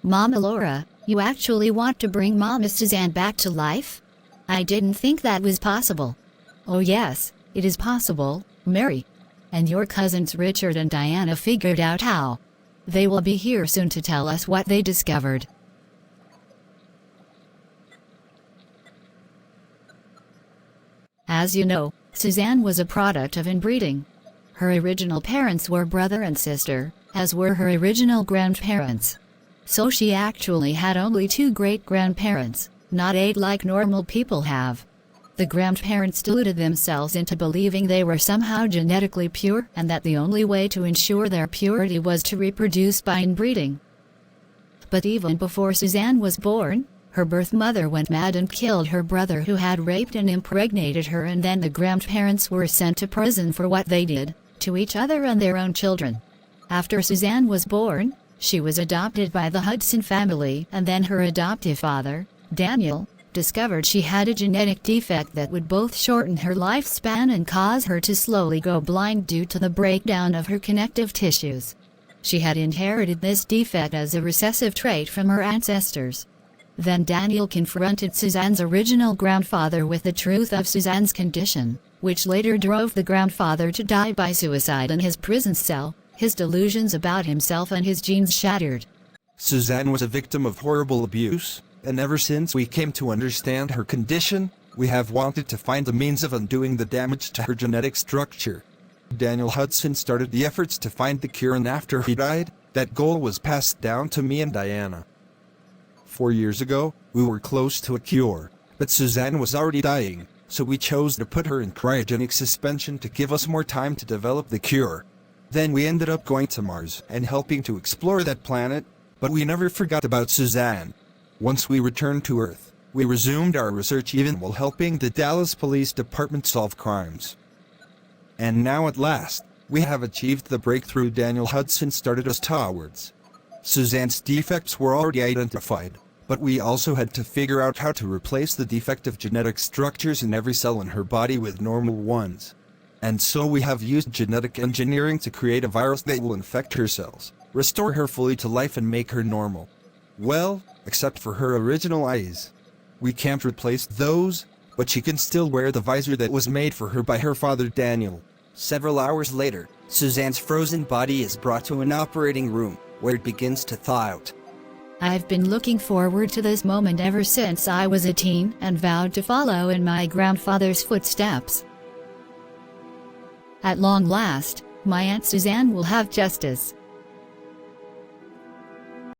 Mama Laura, you actually want to bring Mama Suzanne back to life? I didn't think that was possible. Oh yes, it is possible, Mary. And your cousins Richard and Diana figured out how. They will be here soon to tell us what they discovered. As you know, Suzanne was a product of inbreeding. Her original parents were brother and sister, as were her original grandparents. So she actually had only 2 great-grandparents, not 8 like normal people have. The grandparents deluded themselves into believing they were somehow genetically pure and that the only way to ensure their purity was to reproduce by inbreeding. But even before Suzanne was born, her birth mother went mad and killed her brother who had raped and impregnated her, and then the grandparents were sent to prison for what they did to each other and their own children. After Suzanne was born, she was adopted by the Hudson family, and then her adoptive father, Daniel, discovered she had a genetic defect that would both shorten her lifespan and cause her to slowly go blind due to the breakdown of her connective tissues. She had inherited this defect as a recessive trait from her ancestors. Then Daniel confronted Suzanne's original grandfather with the truth of Suzanne's condition, which later drove the grandfather to die by suicide in his prison cell, his delusions about himself and his genes shattered. Suzanne was a victim of horrible abuse, and ever since we came to understand her condition, we have wanted to find the means of undoing the damage to her genetic structure. Daniel Hudson started the efforts to find the cure, and after he died, that goal was passed down to me and Diana. 4 years ago, we were close to a cure, but Suzanne was already dying, so we chose to put her in cryogenic suspension to give us more time to develop the cure. Then we ended up going to Mars and helping to explore that planet, but we never forgot about Suzanne. Once we returned to Earth, we resumed our research even while helping the Dallas Police Department solve crimes. And now at last, we have achieved the breakthrough Daniel Hudson started us towards. Suzanne's defects were already identified, but we also had to figure out how to replace the defective genetic structures in every cell in her body with normal ones. And so we have used genetic engineering to create a virus that will infect her cells, restore her fully to life and make her normal. Well, except for her original eyes. We can't replace those, but she can still wear the visor that was made for her by her father Daniel. Several hours later, Suzanne's frozen body is brought to an operating room, where it begins to thaw out. I've been looking forward to this moment ever since I was a teen and vowed to follow in my grandfather's footsteps. At long last, my Aunt Suzanne will have justice.